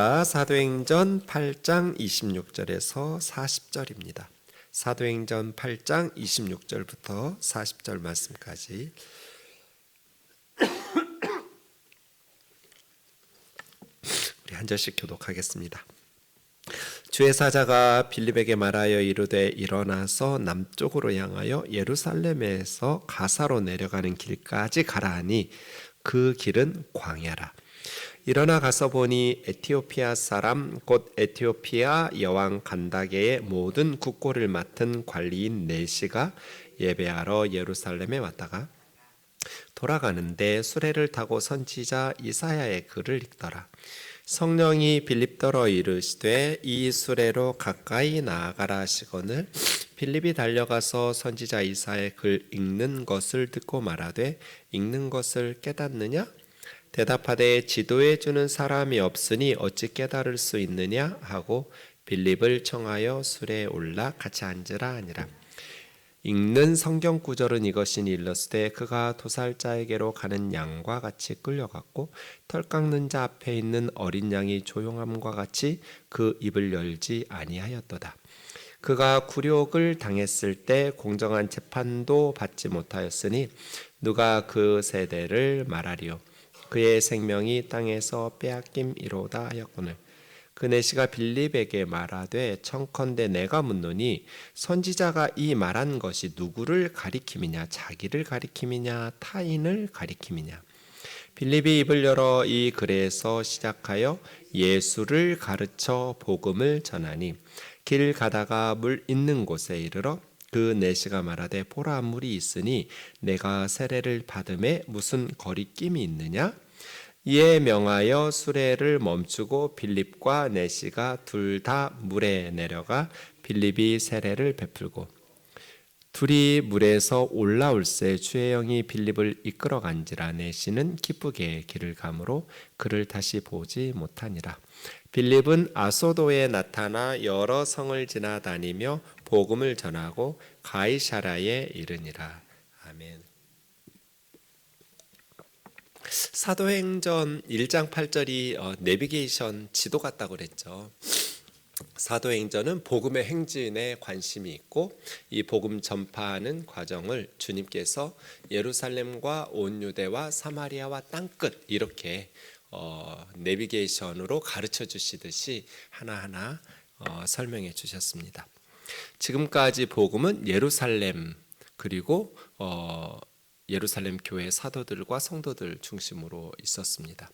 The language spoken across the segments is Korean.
사도행전 8장 26절에서 40절입니다. 사도행전 8장 26절부터 40절 말씀까지 우리 한 절씩 교독하겠습니다. 주의 사자가 빌립에게 말하여 이르되 일어나서 남쪽으로 향하여 예루살렘에서 가사로 내려가는 길까지 가라 하니 그 길은 광야라. 일어나 가서 보니 에티오피아 사람 곧 에티오피아 여왕 간다게의 모든 국고를 맡은 관리인 네시가 예배하러 예루살렘에 왔다가 돌아가는데 수레를 타고 선지자 이사야의 글을 읽더라. 성령이 빌립더러 이르시되 이 수레로 가까이 나아가라 하시거늘 빌립이 달려가서 선지자 이사야의 글 읽는 것을 듣고 말하되 읽는 것을 깨닫느냐? 대답하되 지도해 주는 사람이 없으니 어찌 깨달을 수 있느냐 하고 빌립을 청하여 수레에 올라 같이 앉으라 하니라. 읽는 성경 구절은 이것이니 일렀으되 그가 도살자에게로 가는 양과 같이 끌려갔고 털 깎는 자 앞에 있는 어린 양이 조용함과 같이 그 입을 열지 아니하였도다. 그가 굴욕을 당했을 때 공정한 재판도 받지 못하였으니 누가 그 세대를 말하리요. 그의 생명이 땅에서 빼앗김이로다 하였거늘 그 네시가 빌립에게 말하되 청컨대 내가 묻노니 선지자가 이 말한 것이 누구를 가리킴이냐 자기를 가리킴이냐 타인을 가리킴이냐. 빌립이 입을 열어 이 글에서 시작하여 예수를 가르쳐 복음을 전하니 길 가다가 물 있는 곳에 이르러 그 네시가 말하되 보라 물이 있으니 내가 세례를 받음에 무슨 거리낌이 있느냐. 이에 명하여 수레를 멈추고 빌립과 네시가 둘 다 물에 내려가 빌립이 세례를 베풀고 둘이 물에서 올라올새 주의 영이 빌립을 이끌어간지라. 네시는 기쁘게 길을 가므로 그를 다시 보지 못하니라. 빌립은 아소도에 나타나 여러 성을 지나다니며 복음을 전하고 가이사랴에 이르니라. 아멘. 사도행전 1장 8절이 내비게이션 지도 같다고 그랬죠. 사도행전은 복음의 행진에 관심이 있고 이 복음 전파하는 과정을 주님께서 예루살렘과 온 유대와 사마리아와 땅끝 이렇게 내비게이션으로 가르쳐 주시듯이 하나하나 설명해 주셨습니다. 지금까지 복음은 예루살렘 그리고 예루살렘 교회 사도들과 성도들 중심으로 있었습니다.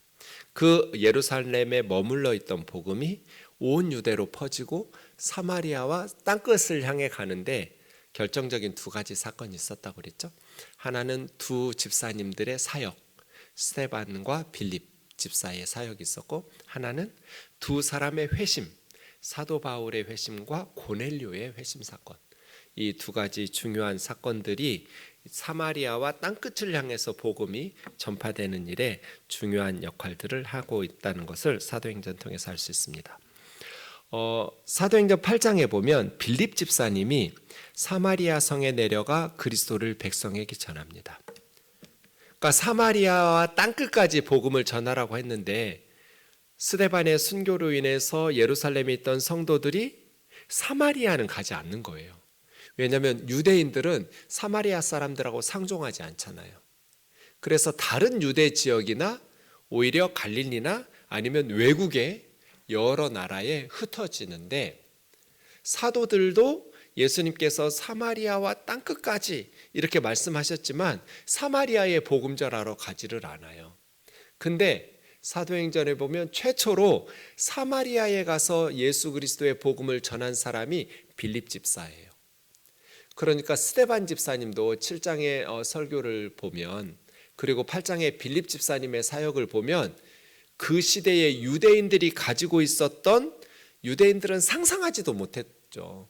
그 예루살렘에 머물러 있던 복음이 온 유대로 퍼지고 사마리아와 땅끝을 향해 가는데 결정적인 두 가지 사건이 있었다고 그랬죠. 하나는 두 집사님들의 사역, 스데반과 빌립 집사의 사역이 있었고, 하나는 두 사람의 회심, 사도 바울의 회심과 고넬료의 회심 사건. 이 두 가지 중요한 사건들이 사마리아와 땅끝을 향해서 복음이 전파되는 일에 중요한 역할들을 하고 있다는 것을 사도행전 통해서 알 수 있습니다. 사도행전 8장에 보면 빌립 집사님이 사마리아 성에 내려가 그리스도를 백성에게 전합니다. 그러니까 사마리아와 땅끝까지 복음을 전하라고 했는데 스데반의 순교로 인해서 예루살렘에 있던 성도들이 사마리아는 가지 않는 거예요. 왜냐하면 유대인들은 사마리아 사람들하고 상종하지 않잖아요. 그래서 다른 유대 지역이나 오히려 갈릴리나 아니면 외국의 여러 나라에 흩어지는데 사도들도 예수님께서 사마리아와 땅끝까지 이렇게 말씀하셨지만 사마리아에 복음 전하러 가지를 않아요. 근데 사도행전에 보면 최초로 사마리아에 가서 예수 그리스도의 복음을 전한 사람이 빌립 집사예요. 그러니까 스데반 집사님도 7장의 설교를 보면 그리고 8장의 빌립 집사님의 사역을 보면 그 시대의 유대인들이 가지고 있었던 유대인들은 상상하지도 못했죠.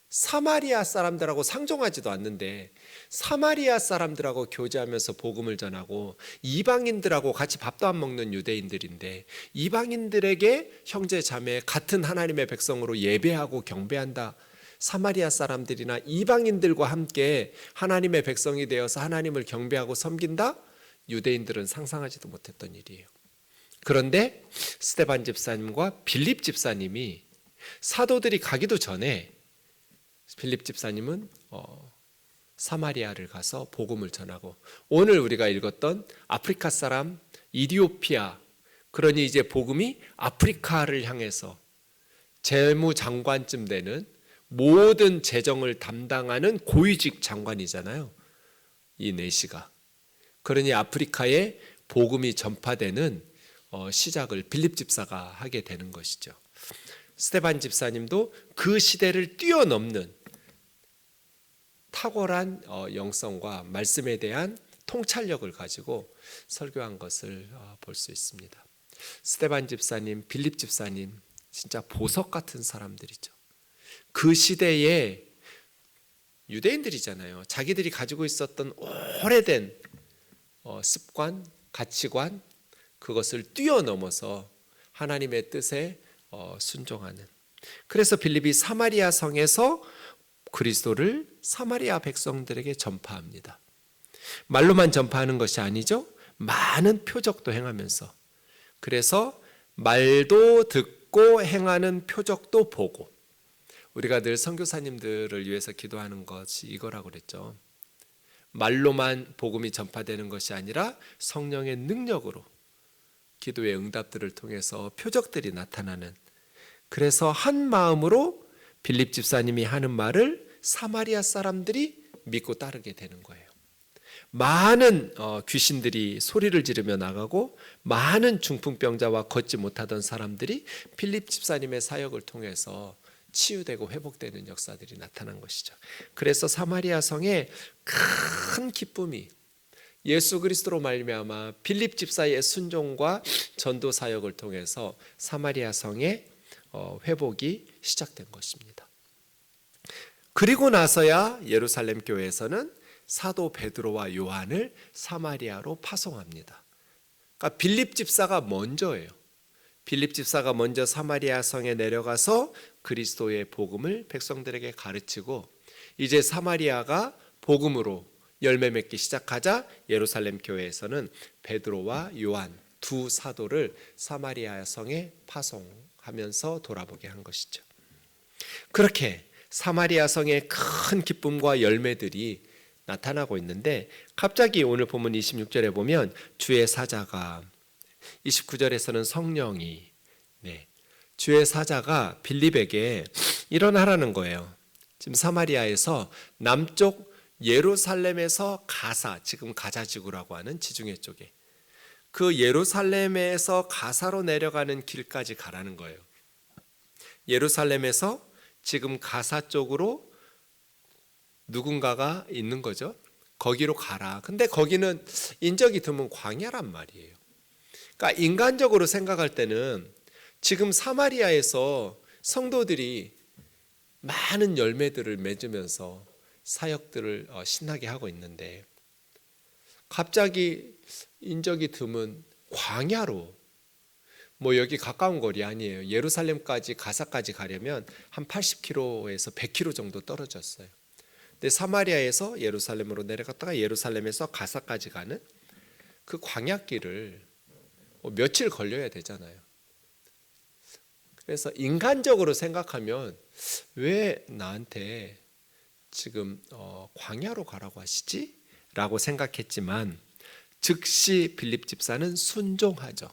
사마리아 사람들하고 상종하지도 않는데 사마리아 사람들하고 교제하면서 복음을 전하고 이방인들하고 같이 밥도 안 먹는 유대인들인데 이방인들에게 형제 자매 같은 하나님의 백성으로 예배하고 경배한다. 사마리아 사람들이나 이방인들과 함께 하나님의 백성이 되어서 하나님을 경배하고 섬긴다? 유대인들은 상상하지도 못했던 일이에요. 그런데 스데반 집사님과 빌립 집사님이 사도들이 가기도 전에 빌립 집사님은 사마리아를 가서 복음을 전하고, 오늘 우리가 읽었던 아프리카 사람 이디오피아, 그러니 이제 복음이 아프리카를 향해서 재무장관쯤 되는, 모든 재정을 담당하는 고위직 장관이잖아요, 이 내시가. 그러니 아프리카에 복음이 전파되는 시작을 빌립 집사가 하게 되는 것이죠. 스데반 집사님도 그 시대를 뛰어넘는 탁월한 영성과 말씀에 대한 통찰력을 가지고 설교한 것을 볼 수 있습니다. 스데반 집사님, 빌립 집사님 진짜 보석 같은 사람들이죠. 그 시대에 유대인들이잖아요. 자기들이 가지고 있었던 오래된 습관, 가치관, 그것을 뛰어넘어서 하나님의 뜻에 순종하는. 그래서 빌립이 사마리아 성에서 그리스도를 사마리아 백성들에게 전파합니다. 말로만 전파하는 것이 아니죠. 많은 표적도 행하면서. 그래서 말도 듣고 행하는 표적도 보고. 우리가 늘 선교사님들을 위해서 기도하는 것이 이거라고 그랬죠. 말로만 복음이 전파되는 것이 아니라 성령의 능력으로 기도의 응답들을 통해서 표적들이 나타나는. 그래서 한 마음으로 빌립 집사님이 하는 말을 사마리아 사람들이 믿고 따르게 되는 거예요. 많은 귀신들이 소리를 지르며 나가고, 많은 중풍병자와 걷지 못하던 사람들이 빌립 집사님의 사역을 통해서 치유되고 회복되는 역사들이 나타난 것이죠. 그래서 사마리아 성에 큰 기쁨이 예수 그리스도로 말미암아 빌립 집사의 순종과 전도 사역을 통해서 사마리아 성의 회복이 시작된 것입니다. 그리고 나서야 예루살렘 교회에서는 사도 베드로와 요한을 사마리아로 파송합니다. 그러니까 빌립 집사가 먼저예요. 빌립 집사가 먼저 사마리아 성에 내려가서 그리스도의 복음을 백성들에게 가르치고, 이제 사마리아가 복음으로 열매 맺기 시작하자 예루살렘 교회에서는 베드로와 요한 두 사도를 사마리아 성에 파송하면서 돌아보게 한 것이죠. 그렇게 사마리아 성의 큰 기쁨과 열매들이 나타나고 있는데, 갑자기 오늘 본문 26절에 보면 주의 사자가, 29절에서는 성령이, 주의 사자가 빌립에게 일어나라는 거예요. 지금 사마리아에서 남쪽 예루살렘에서 가사, 지금 가자 지구라고 하는 지중해 쪽에, 그 예루살렘에서 가사로 내려가는 길까지 가라는 거예요. 예루살렘에서 지금 가사 쪽으로 누군가가 있는 거죠. 거기로 가라. 근데 거기는 인적이 드문 광야란 말이에요. 그러니까 인간적으로 생각할 때는 지금 사마리아에서 성도들이 많은 열매들을 맺으면서 사역들을 신나게 하고 있는데, 갑자기 인적이 드문 광야로, 여기 가까운 거리 아니에요. 예루살렘까지 가사까지 가려면 한 80km에서 100km 정도 떨어졌어요. 근데 사마리아에서 예루살렘으로 내려갔다가 예루살렘에서 가사까지 가는 그 광야길을 며칠 걸려야 되잖아요. 그래서 인간적으로 생각하면 왜 나한테 지금 광야로 가라고 하시지? 라고 생각했지만 즉시 빌립 집사는 순종하죠.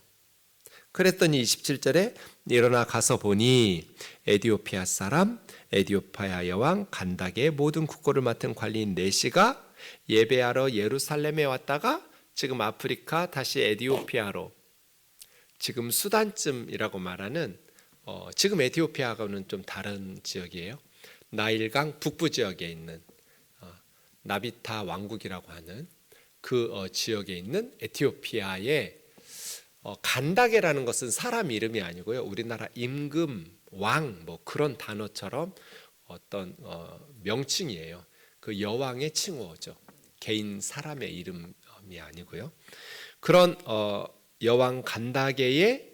그랬더니 27절에 일어나 가서 보니 에디오피아 사람 에디오피아 여왕 간닥의 모든 국고를 맡은 관리인 네시가 예배하러 예루살렘에 왔다가 지금 아프리카 다시 에디오피아로, 지금 수단쯤이라고 말하는 지금 에티오피아하고는 좀 다른 지역이에요. 나일강 북부 지역에 있는 나비타 왕국이라고 하는 그 지역에 있는 에티오피아의 간다게라는 것은 사람 이름이 아니고요. 우리나라 임금, 왕 그런 단어처럼 어떤 명칭이에요. 그 여왕의 칭호죠. 개인 사람의 이름이 아니고요. 그런 여왕 간다게의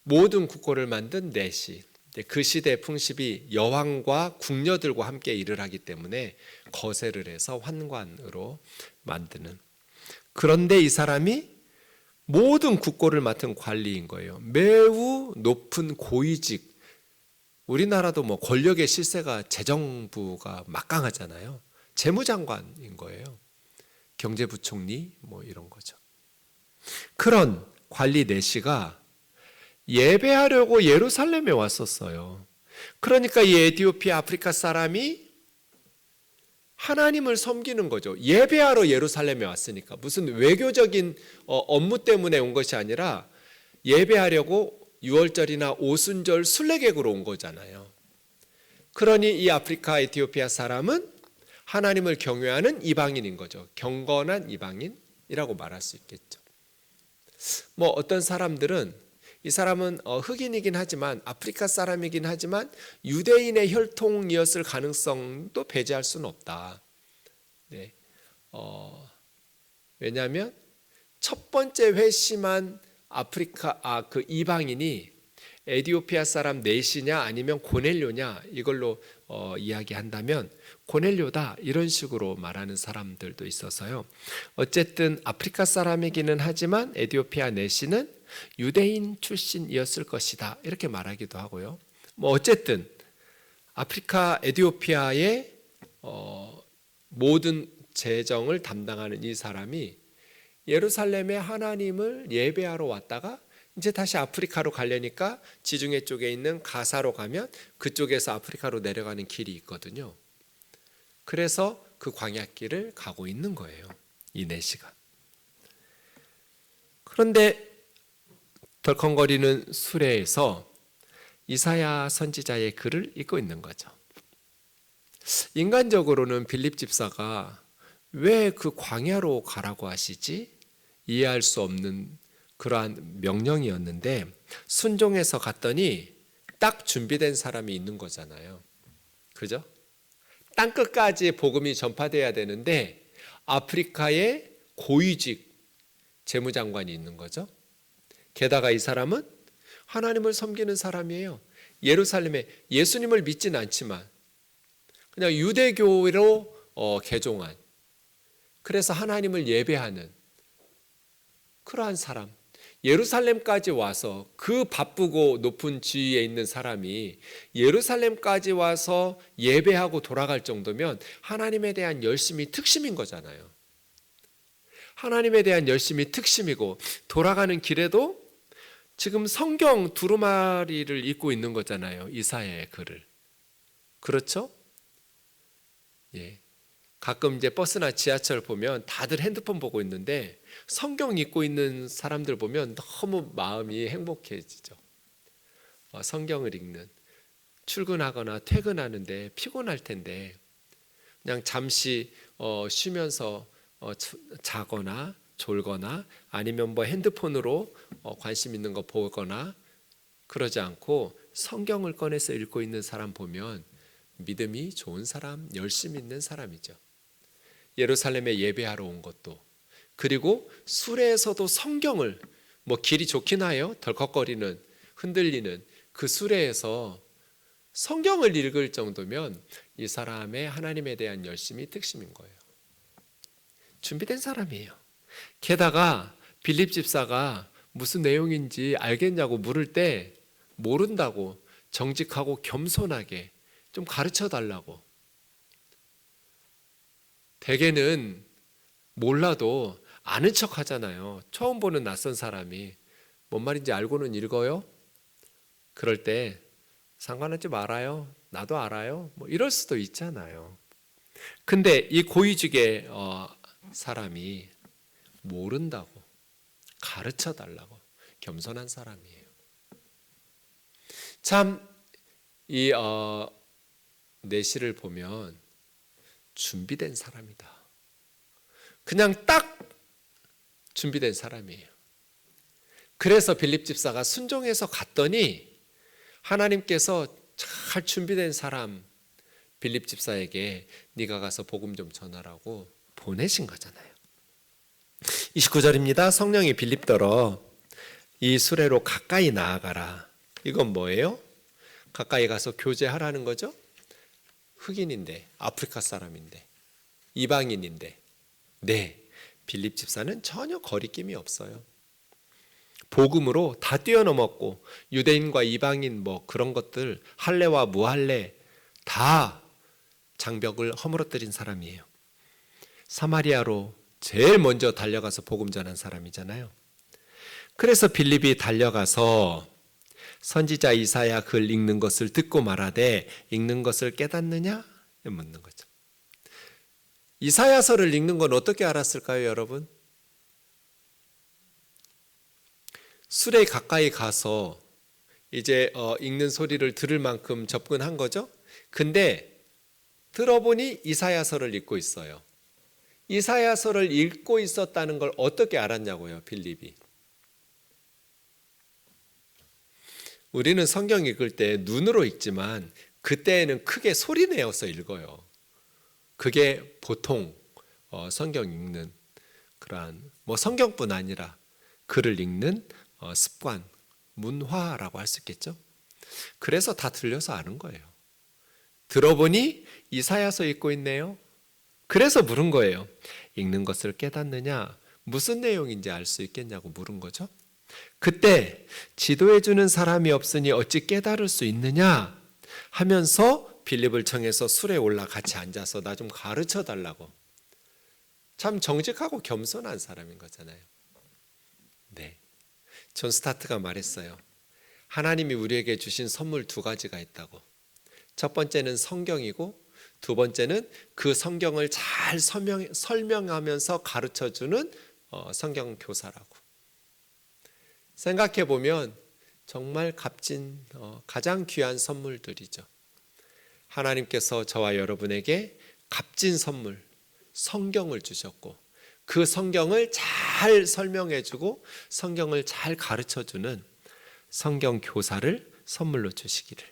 모든 국고를 만든 네시. 그 시대 풍습이 여왕과 궁녀들과 함께 일을 하기 때문에 거세를 해서 환관으로 만드는. 그런데 이 사람이 모든 국고를 맡은 관리인 거예요. 매우 높은 고위직. 우리나라도 뭐 권력의 실세가 재정부가 막강하잖아요. 재무장관인 거예요. 경제부총리 뭐 이런 거죠. 그런 관리 내시가 예배하려고 예루살렘에 왔었어요. 그러니까 이 에티오피아 아프리카 사람이 하나님을 섬기는 거죠. 예배하러 예루살렘에 왔으니까 무슨 외교적인 업무 때문에 온 것이 아니라 예배하려고 유월절이나 오순절 순례객으로 온 거잖아요. 그러니 이 아프리카 에티오피아 사람은 하나님을 경외하는 이방인인 거죠. 경건한 이방인이라고 말할 수 있겠죠. 뭐 어떤 사람들은 이 사람은 흑인이긴 하지만 아프리카 사람이긴 하지만 유대인의 혈통이었을 가능성도 배제할 수는 없다. 네. 왜냐하면 첫 번째 회심한 그 이방인이 에티오피아 사람 넷이냐 아니면 고넬료냐 이걸로 이야기한다면 고넬료다 이런 식으로 말하는 사람들도 있어서요. 어쨌든 아프리카 사람이기는 하지만 에티오피아 넷이는 유대인 출신이었을 것이다 이렇게 말하기도 하고요. 뭐 어쨌든 아프리카 에티오피아의 모든 재정을 담당하는 이 사람이 예루살렘에 하나님을 예배하러 왔다가 이제 다시 아프리카로 가려니까 지중해 쪽에 있는 가사로 가면 그쪽에서 아프리카로 내려가는 길이 있거든요. 그래서 그 광야길을 가고 있는 거예요. 이 내시가. 그런데 덜컹거리는 수레에서 이사야 선지자의 글을 읽고 있는 거죠. 인간적으로는 빌립 집사가 왜 그 광야로 가라고 하시지? 이해할 수 없는 그러한 명령이었는데 순종해서 갔더니 딱 준비된 사람이 있는 거잖아요. 그죠? 땅끝까지 복음이 전파돼야 되는데 아프리카의 고위직 재무장관이 있는 거죠. 게다가 이 사람은 하나님을 섬기는 사람이에요. 예루살렘에 예수님을 믿지는 않지만 그냥 유대교로 개종한, 그래서 하나님을 예배하는 그러한 사람. 예루살렘까지 와서 그 바쁘고 높은 지위에 있는 사람이 예루살렘까지 와서 예배하고 돌아갈 정도면 하나님에 대한 열심이 특심인 거잖아요. 하나님에 대한 열심이 특심이고 돌아가는 길에도 지금 성경 두루마리를 읽고 있는 거잖아요. 이사야의 글을. 그렇죠? 예. 가끔 이제 버스나 지하철 보면 다들 핸드폰 보고 있는데 성경 읽고 있는 사람들 보면 너무 마음이 행복해지죠. 성경을 읽는, 출근하거나 퇴근하는데 피곤할 텐데 그냥 잠시 쉬면서 자거나 졸거나 아니면 뭐 핸드폰으로 관심 있는 거 보거나 그러지 않고 성경을 꺼내서 읽고 있는 사람 보면 믿음이 좋은 사람, 열심 있는 사람이죠. 예루살렘에 예배하러 온 것도, 그리고 수레에서도 성경을, 뭐 길이 좋긴 하여 덜컥거리는 흔들리는 그 수레에서 성경을 읽을 정도면 이 사람의 하나님에 대한 열심이 특심인 거예요. 준비된 사람이에요. 게다가 빌립 집사가 무슨 내용인지 알겠냐고 물을 때 모른다고 정직하고 겸손하게 좀 가르쳐 달라고. 대개는 몰라도 아는 척 하잖아요. 처음 보는 낯선 사람이 뭔 말인지 알고는 읽어요. 그럴 때 상관하지 말아요. 나도 알아요. 뭐 이럴 수도 있잖아요. 근데 이 고위직의 사람이 모른다고 가르쳐 달라고 겸손한 사람이에요. 참 이 내시를 보면 준비된 사람이다. 그냥 딱 준비된 사람이에요. 그래서 빌립 집사가 순종해서 갔더니 하나님께서 잘 준비된 사람 빌립 집사에게 네가 가서 복음 좀 전하라고 보내신 거잖아요. 29절입니다. 성령이 빌립더러 이 수레로 가까이 나아가라. 이건 뭐예요? 가까이 가서 교제하라는 거죠. 흑인인데, 아프리카 사람인데, 이방인인데, 네, 빌립 집사는 전혀 거리낌이 없어요. 복음으로 다 뛰어넘었고 유대인과 이방인 뭐 그런 것들 할례와 무할례 다 장벽을 허물어뜨린 사람이에요. 사마리아로 제일 먼저 달려가서 복음 전한 사람이잖아요. 그래서 빌립이 달려가서 선지자 이사야 글 읽는 것을 듣고 말하되 읽는 것을 깨닫느냐? 묻는 거죠. 이사야서를 읽는 건 어떻게 알았을까요, 여러분? 수레 가까이 가서 이제 읽는 소리를 들을 만큼 접근한 거죠. 근데 들어보니 이사야서를 읽고 있어요. 이사야서를 읽고 있었다는 걸 어떻게 알았냐고요, 빌립이. 우리는 성경 읽을 때 눈으로 읽지만 그때에는 크게 소리 내어서 읽어요. 그게 보통 성경 읽는 그러한 뭐 성경뿐 아니라 글을 읽는 습관, 문화라고 할 수 있겠죠. 그래서 다 들려서 아는 거예요. 들어보니 이사야서 읽고 있네요. 그래서 물은 거예요. 읽는 것을 깨닫느냐? 무슨 내용인지 알 수 있겠냐고 물은 거죠. 그때 지도해 주는 사람이 없으니 어찌 깨달을 수 있느냐 하면서 빌립을 청해서 술에 올라 같이 앉아서 나 좀 가르쳐 달라고. 참 정직하고 겸손한 사람인 거잖아요. 네, 존 스타트가 말했어요. 하나님이 우리에게 주신 선물 두 가지가 있다고. 첫 번째는 성경이고 두 번째는 그 성경을 잘 설명하면서 가르쳐주는 성경 교사라고. 생각해 보면 정말 값진 가장 귀한 선물들이죠. 하나님께서 저와 여러분에게 값진 선물 성경을 주셨고 그 성경을 잘 설명해주고 성경을 잘 가르쳐주는 성경 교사를 선물로 주시기를.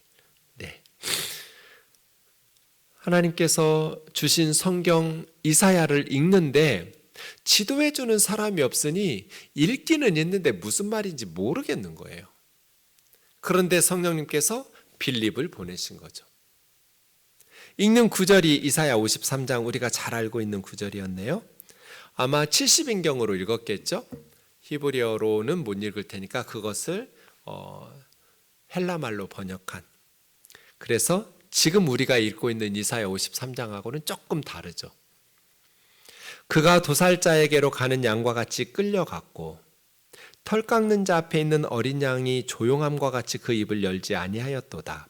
네. 하나님께서 주신 성경 이사야를 읽는데 지도해주는 사람이 없으니 읽기는 있는데 무슨 말인지 모르겠는 거예요. 그런데 성령님께서 빌립을 보내신 거죠. 읽는 구절이 이사야 53장 우리가 잘 알고 있는 구절이었네요. 아마 70인경으로 읽었겠죠. 히브리어로는 못 읽을 테니까 그것을 헬라말로 번역한. 그래서 지금 우리가 읽고 있는 이사야 53장하고는 조금 다르죠. 그가 도살자에게로 가는 양과 같이 끌려갔고 털 깎는 자 앞에 있는 어린 양이 조용함과 같이 그 입을 열지 아니하였도다.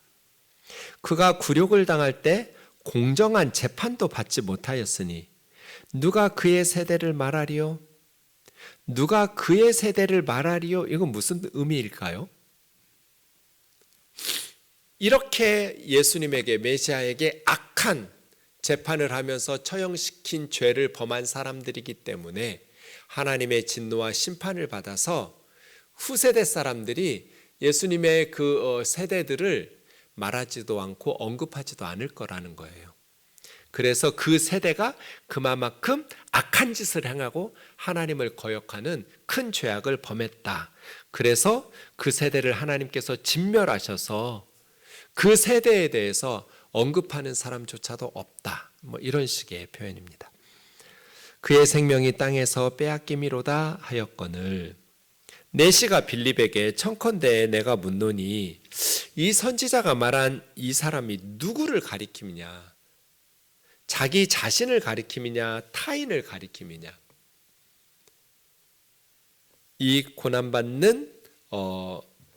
그가 굴욕을 당할 때 공정한 재판도 받지 못하였으니 누가 그의 세대를 말하리요? 누가 그의 세대를 말하리요? 이건 무슨 의미일까요? 이렇게 예수님에게 메시아에게 악한 재판을 하면서 처형시킨 죄를 범한 사람들이기 때문에 하나님의 진노와 심판을 받아서 후세대 사람들이 예수님의 그 세대들을 말하지도 않고 언급하지도 않을 거라는 거예요. 그래서 그 세대가 그만큼 악한 짓을 행하고 하나님을 거역하는 큰 죄악을 범했다. 그래서 그 세대를 하나님께서 진멸하셔서 그 세대에 대해서 언급하는 사람조차도 없다. 뭐 이런 식의 표현입니다. 그의 생명이 땅에서 빼앗김이로다 하였거늘 내시가 빌립에게 청컨대 내가 묻노니 이 선지자가 말한 이 사람이 누구를 가리킴이냐? 자기 자신을 가리킴이냐? 타인을 가리킴이냐? 이 고난받는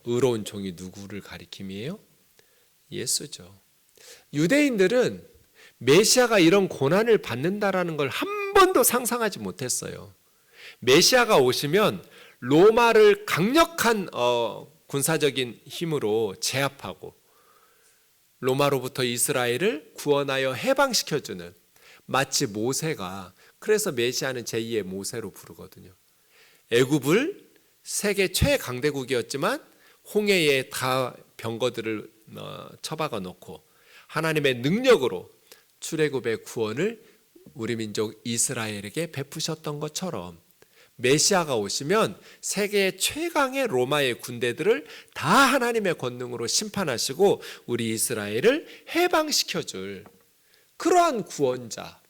의로운 종이 누구를 가리킴이에요? 예수죠. 유대인들은 메시아가 이런 고난을 받는다라는 걸 한 번도 상상하지 못했어요. 메시아가 오시면 로마를 강력한 군사적인 힘으로 제압하고 로마로부터 이스라엘을 구원하여 해방시켜주는, 마치 모세가, 그래서 메시아는 제2의 모세로 부르거든요. 애굽을 세계 최강대국이었지만 홍해에 다 병거들을 처박아 놓고 하나님의 능력으로 출애굽의 구원을 우리 민족 이스라엘에게 베푸셨던 것처럼 메시아가 오시면 세계 최강의 로마의 군대들을 다 하나님의 권능으로 심판하시고 우리 이스라엘을 해방시켜줄 그러한 구원자,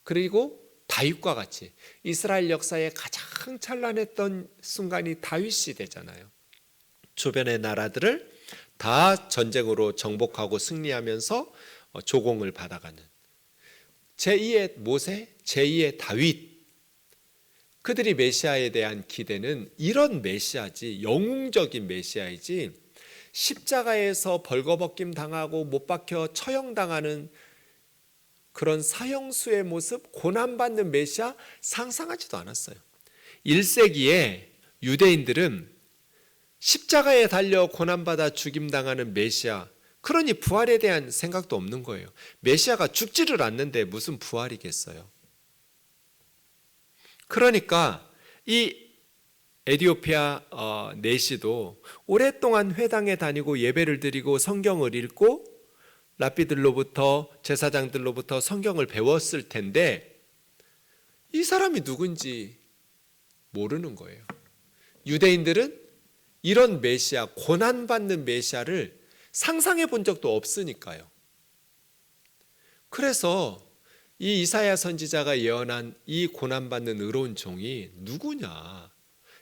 그리고 다윗과 같이 이스라엘 역사의 가장 찬란했던 순간이 다윗 시대잖아요. 주변의 나라들을 다 전쟁으로 정복하고 승리하면서 조공을 받아가는 제2의 모세, 제2의 다윗, 그들이 메시아에 대한 기대는 이런 메시아지, 영웅적인 메시아이지 십자가에서 벌거벗김 당하고 못 박혀 처형당하는 그런 사형수의 모습, 고난받는 메시아 상상하지도 않았어요. 1세기에 유대인들은 십자가에 달려 고난받아 죽임당하는 메시아, 그러니 부활에 대한 생각도 없는 거예요. 메시아가 죽지를 않는데 무슨 부활이겠어요. 그러니까 이 에디오피아 내시도 오랫동안 회당에 다니고 예배를 드리고 성경을 읽고 랍비들로부터 제사장들로부터 성경을 배웠을 텐데 이 사람이 누군지 모르는 거예요. 유대인들은 이런 메시아, 고난받는 메시아를 상상해 본 적도 없으니까요. 그래서 이 이사야 선지자가 예언한 이 고난받는 의로운 종이 누구냐,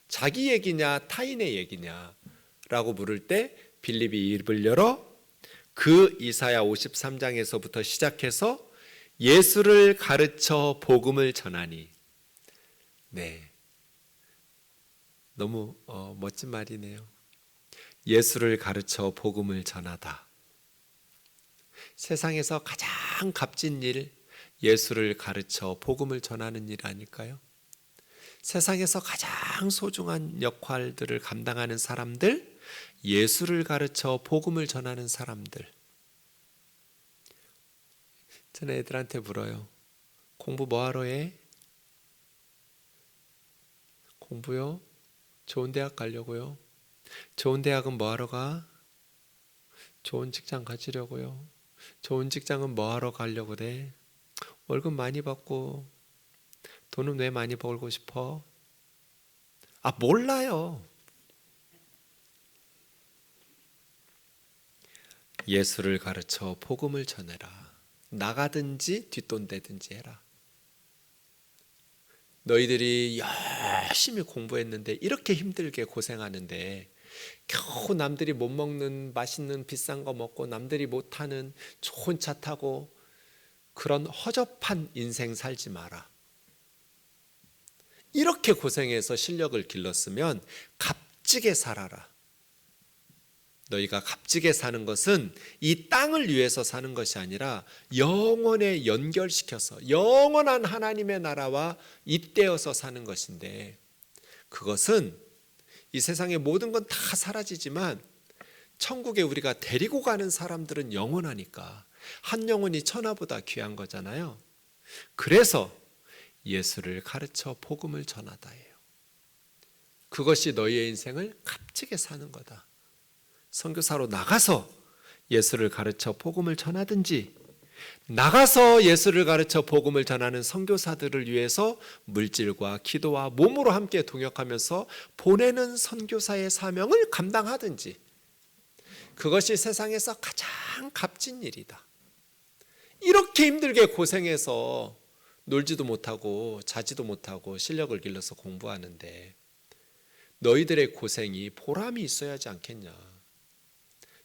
자기 얘기냐 타인의 얘기냐 라고 물을 때 빌립이 입을 열어 그 이사야 53장에서부터 시작해서 예수를 가르쳐 복음을 전하니. 네, 너무 멋진 말이네요. 예수를 가르쳐 복음을 전하다. 세상에서 가장 값진 일, 예수를 가르쳐 복음을 전하는 일 아닐까요? 세상에서 가장 소중한 역할들을 감당하는 사람들, 예수를 가르쳐 복음을 전하는 사람들. 저는 애들한테 물어요. 공부 뭐하러 해? 공부요? 좋은 대학 가려고요. 좋은 대학은 뭐하러 가? 좋은 직장 가지려고요. 좋은 직장은 뭐하러 가려고 그래? 월급 많이 받고. 돈은 왜 많이 벌고 싶어? 아, 몰라요. 예수를 가르쳐 복음을 전해라. 나가든지 뒷돈 대든지 해라. 너희들이 열심히 공부했는데 이렇게 힘들게 고생하는데 겨우 남들이 못 먹는 맛있는 비싼 거 먹고 남들이 못 타는 좋은 차 타고 그런 허접한 인생 살지 마라. 이렇게 고생해서 실력을 길렀으면 값지게 살아라. 너희가 값지게 사는 것은 이 땅을 위해서 사는 것이 아니라 영원에 연결시켜서 영원한 하나님의 나라와 잇대어서 사는 것인데, 그것은 이 세상의 모든 건 다 사라지지만 천국에 우리가 데리고 가는 사람들은 영원하니까 한 영혼이 천하보다 귀한 거잖아요. 그래서 예수를 가르쳐 복음을 전하다예요. 그것이 너희의 인생을 값지게 사는 거다. 선교사로 나가서 예수를 가르쳐 복음을 전하든지, 나가서 예수를 가르쳐 복음을 전하는 선교사들을 위해서 물질과 기도와 몸으로 함께 동역하면서 보내는 선교사의 사명을 감당하든지, 그것이 세상에서 가장 값진 일이다. 이렇게 힘들게 고생해서 놀지도 못하고 자지도 못하고 실력을 길러서 공부하는데 너희들의 고생이 보람이 있어야 하지 않겠냐.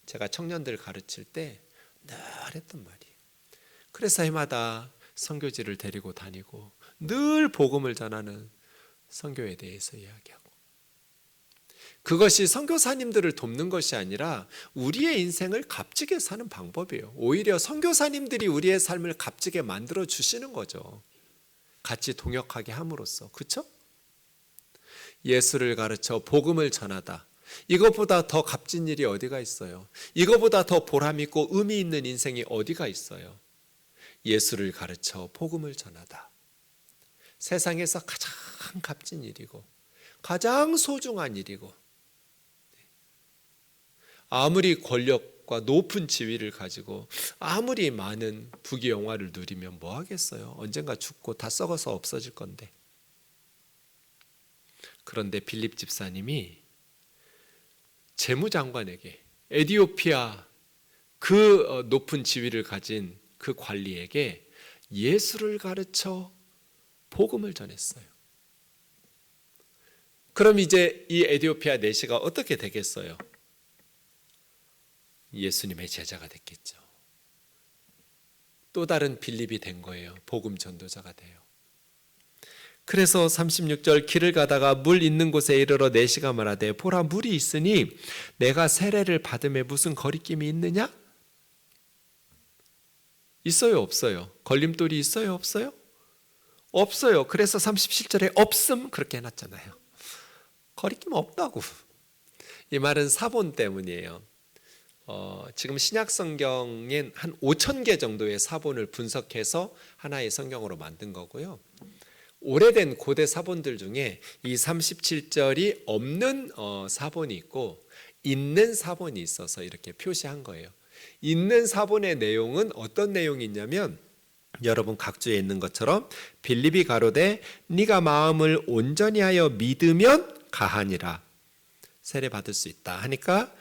제가 청년들 가르칠 때 늘 했던 말이에요. 그래서 해마다 선교지를 데리고 다니고 늘 복음을 전하는 선교에 대해서 이야기하고, 그것이 선교사님들을 돕는 것이 아니라 우리의 인생을 값지게 사는 방법이에요. 오히려 선교사님들이 우리의 삶을 값지게 만들어 주시는 거죠. 같이 동역하게 함으로써. 그렇죠? 예수를 가르쳐 복음을 전하다. 이것보다 더 값진 일이 어디가 있어요? 이것보다 더 보람 있고 의미 있는 인생이 어디가 있어요? 예수를 가르쳐 복음을 전하다. 세상에서 가장 값진 일이고 가장 소중한 일이고, 아무리 권력과 높은 지위를 가지고 아무리 많은 부귀영화를 누리면 뭐 하겠어요? 언젠가 죽고 다 썩어서 없어질 건데. 그런데 빌립 집사님이 재무장관에게, 에디오피아 그 높은 지위를 가진 그 관리에게 예수를 가르쳐 복음을 전했어요. 그럼 이제 이 에티오피아 내시가 어떻게 되겠어요? 예수님의 제자가 됐겠죠. 또 다른 빌립이 된 거예요. 복음 전도자가 돼요. 그래서 36절 길을 가다가 물 있는 곳에 이르러 내시가 말하되 보라 물이 있으니 내가 세례를 받음에 무슨 거리낌이 있느냐? 있어요 없어요? 걸림돌이 있어요 없어요? 없어요. 그래서 37절에 없음 그렇게 해놨잖아요. 거리낌 없다고. 이 말은 사본 때문이에요. 지금 신약 성경엔 한 5,000개 정도의 사본을 분석해서 하나의 성경으로 만든 거고요. 오래된 고대 사본들 중에 이 37절이 없는 사본이 있고 있는 사본이 있어서 이렇게 표시한 거예요. 있는 사본의 내용은 어떤 내용이 있냐면 여러분 각주에 있는 것처럼 빌립이 가로되 네가 마음을 온전히 하여 믿으면 가하니라 세례 받을 수 있다 하니까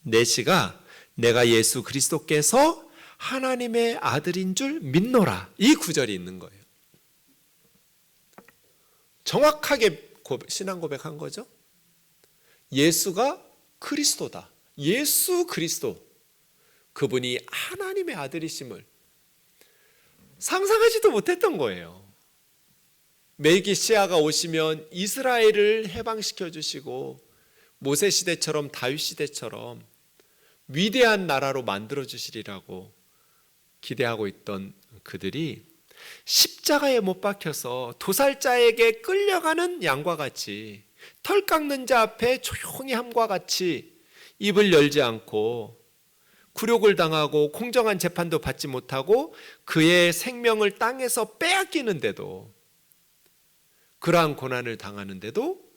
내시가 내가 예수 그리스도께서 하나님의 아들인 줄 믿노라 이 구절이 있는 거예요. 정확하게 신앙 고백한 거죠. 예수가 그리스도다. 예수 그리스도 그분이 하나님의 아들이심을 상상하지도 못했던 거예요. 멜기시아가 오시면 이스라엘을 해방시켜 주시고 모세 시대처럼 다윗 시대처럼 위대한 나라로 만들어 주시리라고 기대하고 있던 그들이 십자가에 못 박혀서 도살자에게 끌려가는 양과 같이 털 깎는 자 앞에 조용히 함과 같이 입을 열지 않고 굴욕을 당하고 공정한 재판도 받지 못하고 그의 생명을 땅에서 빼앗기는데도 그러한 고난을 당하는데도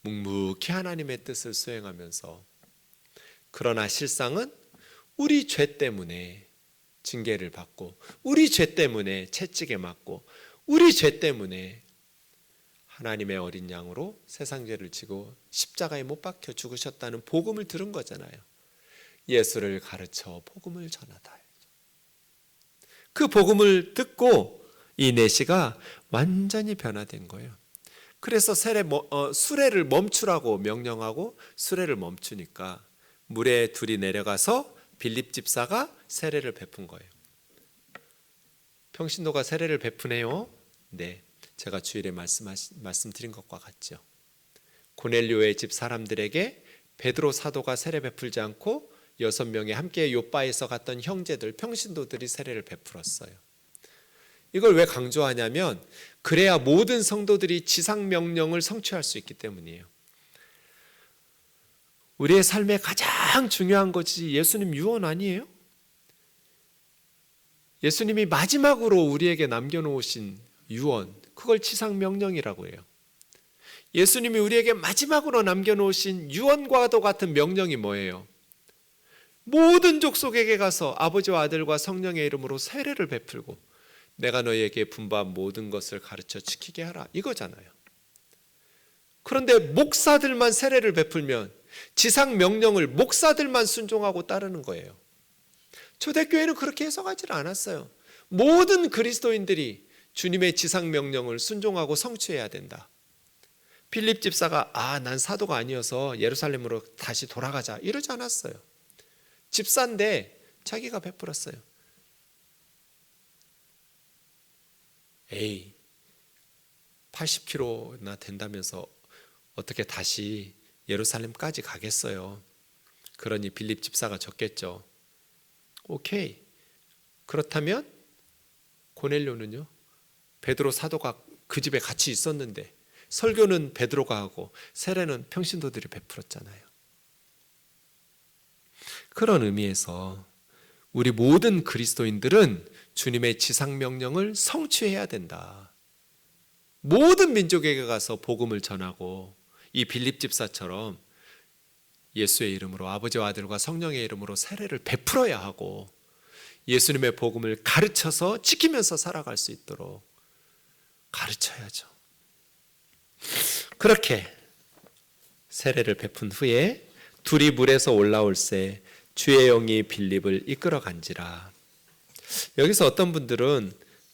묵묵히 하나님의 뜻을 수행하면서 그러나 실상은 우리 죄 때문에 징계를 받고 우리 죄 때문에 채찍에 맞고 우리 죄 때문에 하나님의 어린 양으로 세상 죄를 지고 십자가에 못 박혀 죽으셨다는 복음을 들은 거잖아요. 예수를 가르쳐 복음을 전하다. 그 복음을 듣고 이 내시가 완전히 변화된 거예요. 그래서 수레를 멈추라고 명령하고 수레를 멈추니까 물에 둘이 내려가서 빌립 집사가 세례를 베푼 거예요. 평신도가 세례를 베푸네요. 네, 제가 주일에 말씀드린 것과 같죠. 고넬료의 집 사람들에게 베드로 사도가 세례 베풀지 않고 6명이 함께 요바에서 갔던 형제들 평신도들이 세례를 베풀었어요. 이걸 왜 강조하냐면 그래야 모든 성도들이 지상 명령을 성취할 수 있기 때문이에요. 우리의 삶에 가장 중요한 것이 예수님 유언 아니에요? 예수님이 마지막으로 우리에게 남겨놓으신 유언, 그걸 지상 명령이라고 해요. 예수님이 우리에게 마지막으로 남겨놓으신 유언과도 같은 명령이 뭐예요? 모든 족속에게 가서 아버지와 아들과 성령의 이름으로 세례를 베풀고 내가 너희에게 분부한 모든 것을 가르쳐 지키게 하라 이거잖아요. 그런데 목사들만 세례를 베풀면 지상 명령을 목사들만 순종하고 따르는 거예요. 초대교회는 그렇게 해석하지 않았어요. 모든 그리스도인들이 주님의 지상 명령을 순종하고 성취해야 된다. 빌립 집사가 난 사도가 아니어서 예루살렘으로 다시 돌아가자 이러지 않았어요. 집사인데 자기가 베풀었어요. 에이 80km나 된다면서 어떻게 다시 예루살렘까지 가겠어요. 그러니 빌립 집사가 적겠죠. 오케이. 그렇다면 고넬료는요. 베드로 사도가 그 집에 같이 있었는데 설교는 베드로가 하고 세례는 평신도들이 베풀었잖아요. 그런 의미에서 우리 모든 그리스도인들은 주님의 지상 명령을 성취해야 된다. 모든 민족에게 가서 복음을 전하고 이 빌립 집사처럼 예수의 이름으로 아버지와 아들과 성령의 이름으로 세례를 베풀어야 하고 예수님의 복음을 가르쳐서 지키면서 살아갈 수 있도록 가르쳐야죠. 그렇게 세례를 베푼 후에 둘이 물에서 올라올새 주의 영이 빌립을 이끌어 간지라. 여기서 어떤 분들은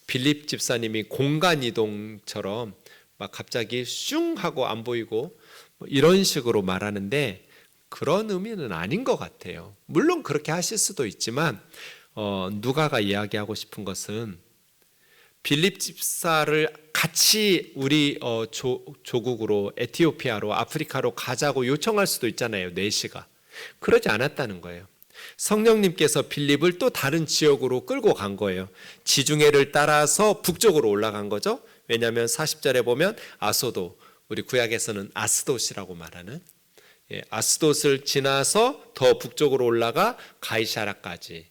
빌립 집사님이 공간 이동처럼 막 갑자기 슝 하고 안 보이고 뭐 이런 식으로 말하는데 그런 의미는 아닌 것 같아요. 물론 그렇게 하실 수도 있지만 누가가 이야기하고 싶은 것은 빌립 집사를 같이 우리 조국으로 에티오피아로 아프리카로 가자고 요청할 수도 있잖아요. 4시가. 그러지 않았다는 거예요. 성령님께서 빌립을 또 다른 지역으로 끌고 간 거예요. 지중해를 따라서 북쪽으로 올라간 거죠. 왜냐하면 40절에 보면 아소도, 우리 구약에서는 아스돗이라고 말하는 아스돗을 지나서 더 북쪽으로 올라가 가이사라까지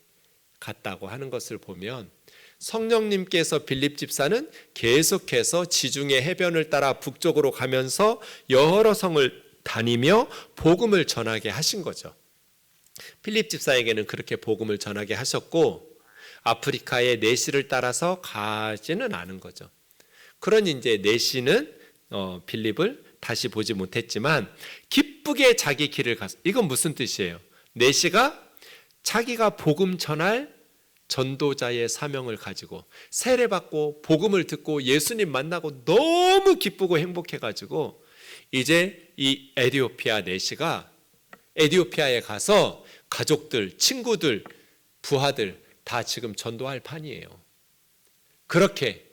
갔다고 하는 것을 보면 성령님께서 빌립 집사는 계속해서 지중해 해변을 따라 북쪽으로 가면서 여러 성을 다니며 복음을 전하게 하신 거죠. 빌립 집사에게는 그렇게 복음을 전하게 하셨고 아프리카의 내시를 따라서 가지는 않은 거죠. 그러니 이제 내시는 빌립을 다시 보지 못했지만 기쁘게 자기 길을 갔어. 이건 무슨 뜻이에요? 내시가 자기가 복음 전할 전도자의 사명을 가지고 세례받고 복음을 듣고 예수님 만나고 너무 기쁘고 행복해가지고 이제 이 에티오피아 내시가 에티오피아에 가서 가족들, 친구들, 부하들 다 지금 전도할 판이에요. 그렇게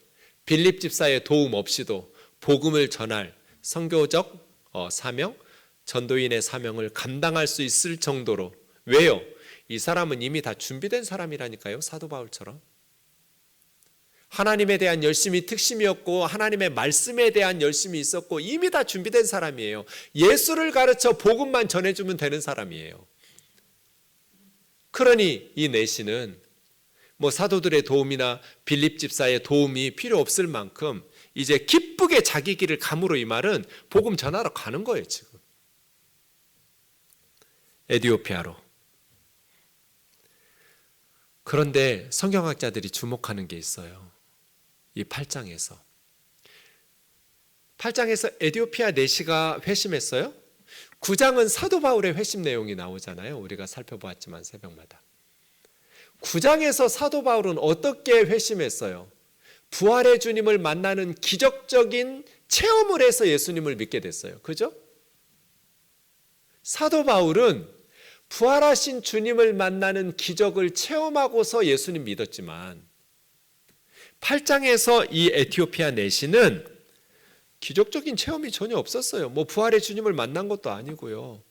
빌립 집사의 도움 없이도 복음을 전할 선교적 사명, 전도인의 사명을 감당할 수 있을 정도로. 왜요? 이 사람은 이미 다 준비된 사람이라니까요. 사도 바울처럼. 하나님에 대한 열심이 특심이었고 하나님의 말씀에 대한 열심이 있었고 이미 다 준비된 사람이에요. 예수를 가르쳐 복음만 전해주면 되는 사람이에요. 그러니 이 내시는 뭐 사도들의 도움이나 빌립 집사의 도움이 필요 없을 만큼 이제 기쁘게 자기 길을 감으로 이 말은 복음 전하러 가는 거예요. 지금 에티오피아로. 그런데 성경학자들이 주목하는 게 있어요. 이 8장에서 에티오피아 내시가 회심했어요. 9장은 사도 바울의 회심 내용이 나오잖아요. 우리가 살펴보았지만 새벽마다 9장에서 사도 바울은 어떻게 회심했어요? 부활의 주님을 만나는 기적적인 체험을 해서 예수님을 믿게 됐어요. 그죠? 사도 바울은 부활하신 주님을 만나는 기적을 체험하고서 예수님 믿었지만 8장에서 이 에티오피아 내시는 기적적인 체험이 전혀 없었어요. 뭐 부활의 주님을 만난 것도 아니고요.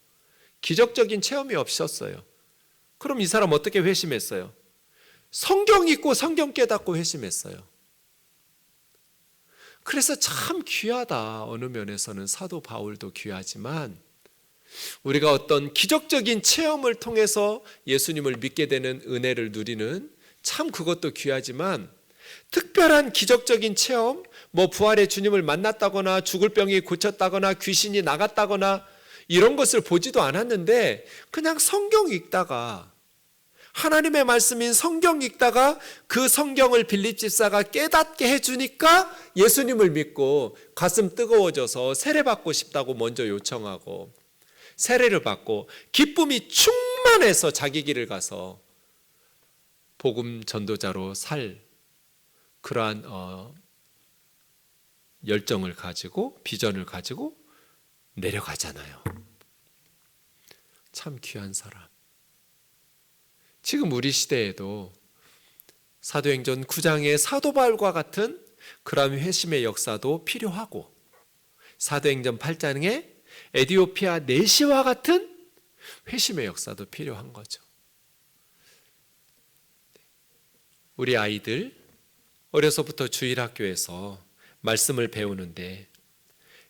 기적적인 체험이 없었어요. 그럼 이 사람 어떻게 회심했어요? 성경 읽고 성경 깨닫고 회심했어요. 그래서 참 귀하다. 어느 면에서는 사도 바울도 귀하지만 우리가 어떤 기적적인 체험을 통해서 예수님을 믿게 되는 은혜를 누리는 참 그것도 귀하지만 특별한 기적적인 체험, 뭐 부활의 주님을 만났다거나 죽을 병이 고쳤다거나 귀신이 나갔다거나 이런 것을 보지도 않았는데 그냥 성경 읽다가 하나님의 말씀인 성경 읽다가 그 성경을 빌립 집사가 깨닫게 해주니까 예수님을 믿고 가슴 뜨거워져서 세례받고 싶다고 먼저 요청하고 세례를 받고 기쁨이 충만해서 자기 길을 가서 복음 전도자로 살 그러한 열정을 가지고 비전을 가지고 내려가잖아요. 참 귀한 사람. 지금 우리 시대에도 사도행전 9장의 사도 바울과 같은 그런 회심의 역사도 필요하고 사도행전 8장의 에티오피아 내시와 같은 회심의 역사도 필요한 거죠. 우리 아이들 어려서부터 주일학교에서 말씀을 배우는데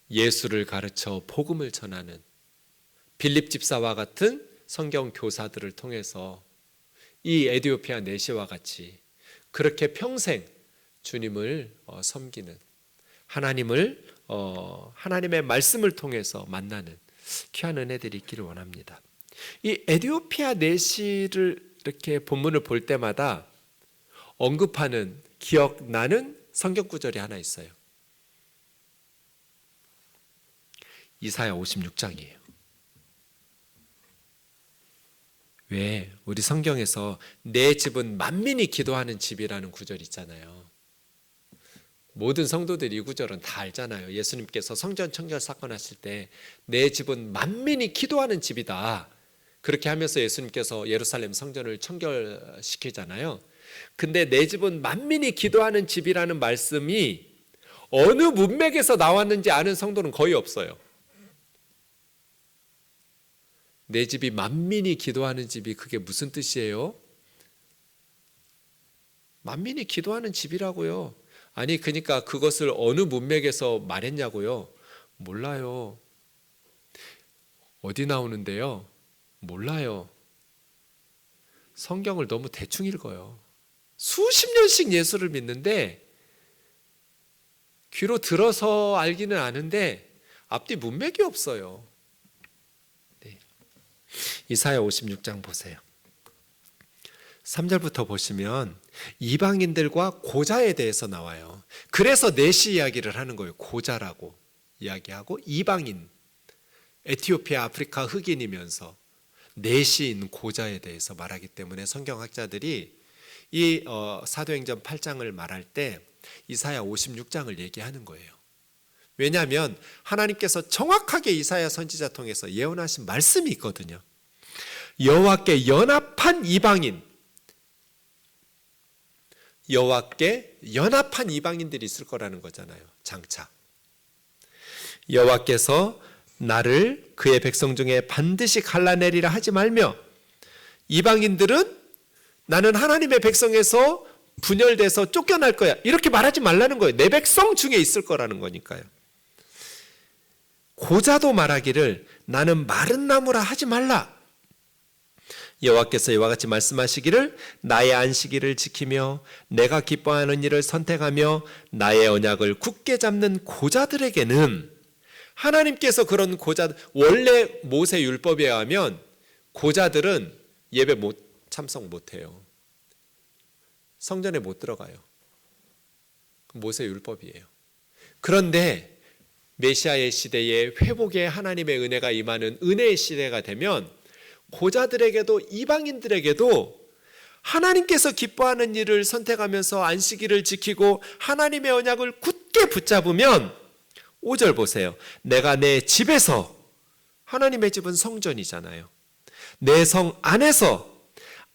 예수를 가르쳐 복음을 전하는 빌립 집사와 같은 성경 교사들을 통해서 이 에티오피아 내시와 같이 그렇게 평생 주님을 섬기는 하나님의 말씀을 통해서 만나는 귀한 은혜들이 있기를 원합니다. 이 에티오피아 내시를 이렇게 본문을 볼 때마다 언급하는 기억나는 성경 구절이 하나 있어요. 이사야 56장이에요. 왜 우리 성경에서 내 집은 만민이 기도하는 집이라는 구절이 있잖아요. 모든 성도들이 이 구절은 다 알잖아요. 예수님께서 성전 청결 사건 하실 때 내 집은 만민이 기도하는 집이다. 그렇게 하면서 예수님께서 예루살렘 성전을 청결시키잖아요. 근데 내 집은 만민이 기도하는 집이라는 말씀이 어느 문맥에서 나왔는지 아는 성도는 거의 없어요. 내 집이 만민이 기도하는 집이 그게 무슨 뜻이에요? 만민이 기도하는 집이라고요. 아니 그러니까 그것을 어느 문맥에서 말했냐고요? 몰라요. 어디 나오는데요? 몰라요. 성경을 너무 대충 읽어요. 수십 년씩 예수를 믿는데 귀로 들어서 알기는 아는데 앞뒤 문맥이 없어요. 네. 이사야 56장 보세요. 3절부터 보시면 이방인들과 고자에 대해서 나와요. 그래서 내시 이야기를 하는 거예요. 고자라고 이야기하고 이방인, 에티오피아, 아프리카 흑인이면서 내시인 고자에 대해서 말하기 때문에 성경학자들이 이 사도행전 8장을 말할 때 이사야 56장을 얘기하는 거예요. 왜냐하면 하나님께서 정확하게 이사야 선지자 통해서 예언하신 말씀이 있거든요. 여호와께 연합한 이방인, 여호와께 연합한 이방인들이 있을 거라는 거잖아요. 장차 여호와께서 나를 그의 백성 중에 반드시 갈라내리라 하지 말며, 이방인들은 나는 하나님의 백성에서 분열돼서 쫓겨날 거야 이렇게 말하지 말라는 거예요. 내 백성 중에 있을 거라는 거니까요. 고자도 말하기를 나는 마른 나무라 하지 말라. 여호와께서 이와 같이 말씀하시기를 나의 안식일을 지키며 내가 기뻐하는 일을 선택하며 나의 언약을 굳게 잡는 고자들에게는, 하나님께서 그런 고자들, 원래 모세 율법에 의하면 고자들은 예배 참석 못해요. 성전에 못 들어가요. 모세 율법이에요. 그런데 메시아의 시대에 회복의 하나님의 은혜가 임하는 은혜의 시대가 되면 고자들에게도 이방인들에게도 하나님께서 기뻐하는 일을 선택하면서 안식일을 지키고 하나님의 언약을 굳게 붙잡으면, 5절 보세요. 내가 내 집에서, 하나님의 집은 성전이잖아요. 내 성 안에서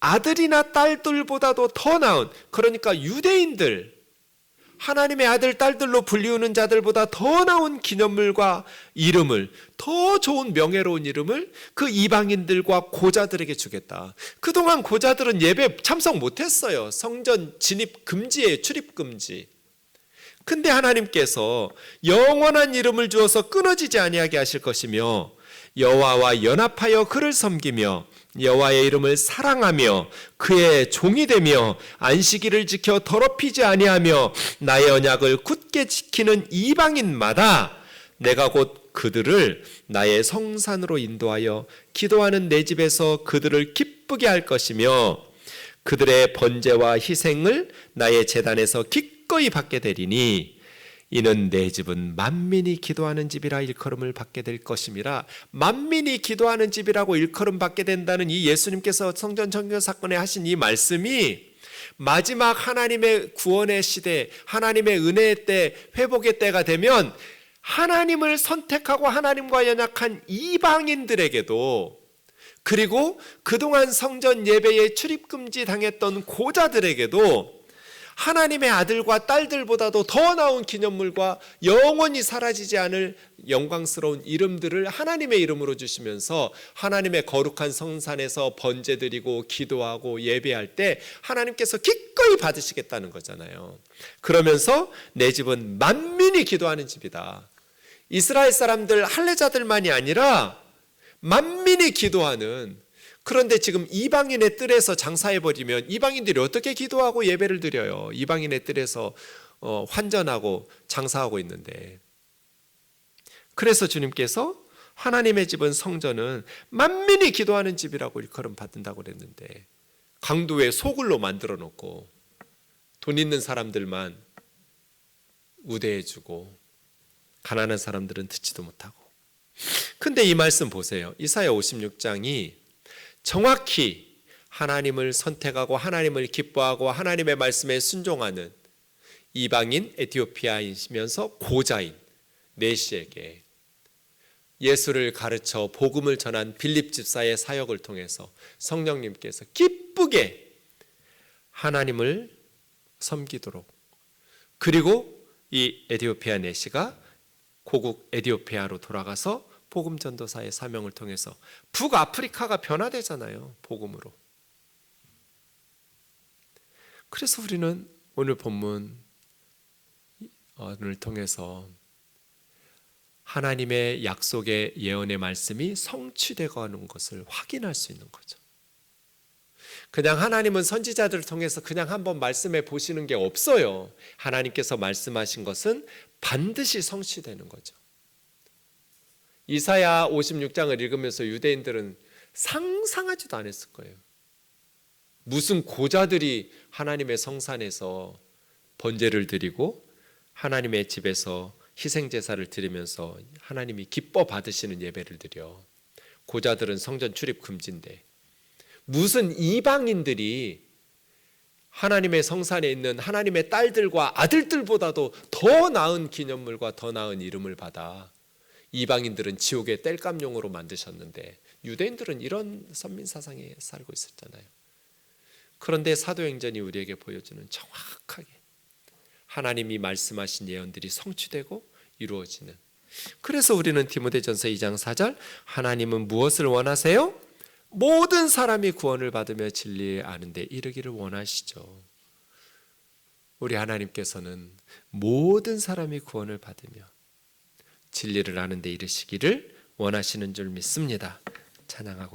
아들이나 딸들보다도 더 나은, 그러니까 유대인들, 하나님의 아들 딸들로 불리우는 자들보다 더 나은 기념물과 이름을, 더 좋은 명예로운 이름을 그 이방인들과 고자들에게 주겠다. 그동안 고자들은 예배 참석 못했어요. 성전 진입 금지예요. 출입 금지. 근데 하나님께서 영원한 이름을 주어서 끊어지지 아니하게 하실 것이며 여호와와 연합하여 그를 섬기며 여호와의 이름을 사랑하며 그의 종이 되며 안식일을 지켜 더럽히지 아니하며 나의 언약을 굳게 지키는 이방인마다 내가 곧 그들을 나의 성산으로 인도하여 기도하는 내 집에서 그들을 기쁘게 할 것이며 그들의 번제와 희생을 나의 제단에서 기꺼이 받게 되리니 이는 내 집은 만민이 기도하는 집이라 일컬음을 받게 될 것임이라. 만민이 기도하는 집이라고 일컬음 받게 된다는 이 예수님께서 성전 청결 사건에 하신 이 말씀이 마지막 하나님의 구원의 시대, 하나님의 은혜의 때, 회복의 때가 되면 하나님을 선택하고 하나님과 연약한 이방인들에게도, 그리고 그동안 성전 예배에 출입금지 당했던 고자들에게도 하나님의 아들과 딸들보다도 더 나은 기념물과 영원히 사라지지 않을 영광스러운 이름들을 하나님의 이름으로 주시면서 하나님의 거룩한 성산에서 번제드리고 기도하고 예배할 때 하나님께서 기꺼이 받으시겠다는 거잖아요. 그러면서 내 집은 만민이 기도하는 집이다. 이스라엘 사람들, 할례자들만이 아니라 만민이 기도하는. 그런데 지금 이방인의 뜰에서 장사해버리면 이방인들이 어떻게 기도하고 예배를 드려요? 이방인의 뜰에서 환전하고 장사하고 있는데. 그래서 주님께서 하나님의 집은, 성전은 만민이 기도하는 집이라고 일컬음 받는다고 그랬는데, 강도의 소굴로 만들어 놓고 돈 있는 사람들만 우대해주고 가난한 사람들은 듣지도 못하고. 근데 이 말씀 보세요. 이사야 56장이 정확히 하나님을 선택하고 하나님을 기뻐하고 하나님의 말씀에 순종하는 이방인 에티오피아이시면서 고자인 내시에게 예수를 가르쳐 복음을 전한 빌립 집사의 사역을 통해서 성령님께서 기쁘게 하나님을 섬기도록, 그리고 이 에티오피아 내시가 고국 에티오피아로 돌아가서 복음 전도사의 사명을 통해서 북아프리카가 변화되잖아요, 복음으로. 그래서 우리는 오늘 본문을 통해서 하나님의 약속의 예언의 말씀이 성취되고 하는 것을 확인할 수 있는 거죠. 그냥 하나님은 선지자들을 통해서 그냥 한번 말씀해 보시는 게 없어요. 하나님께서 말씀하신 것은 반드시 성취되는 거죠. 이사야 56장을 읽으면서 유대인들은 상상하지도 않았을 거예요. 무슨 고자들이 하나님의 성산에서 번제를 드리고 하나님의 집에서 희생제사를 드리면서 하나님이 기뻐 받으시는 예배를 드려. 고자들은 성전 출입 금지인데 무슨 이방인들이 하나님의 성산에 있는 하나님의 딸들과 아들들보다도 더 나은 기념물과 더 나은 이름을 받아 이방인들은 지옥의 땔감용으로 만드셨는데 유대인들은 이런 선민사상에 살고 있었잖아요. 그런데 사도행전이 우리에게 보여주는 정확하게 하나님이 말씀하신 예언들이 성취되고 이루어지는, 그래서 우리는 디모데전서 2장 4절 하나님은 무엇을 원하세요? 모든 사람이 구원을 받으며 진리에 아는 데 이르기를 원하시죠. 우리 하나님께서는 모든 사람이 구원을 받으며 진리를 아는 데 이르시기를 원하시는 줄 믿습니다. 찬양하고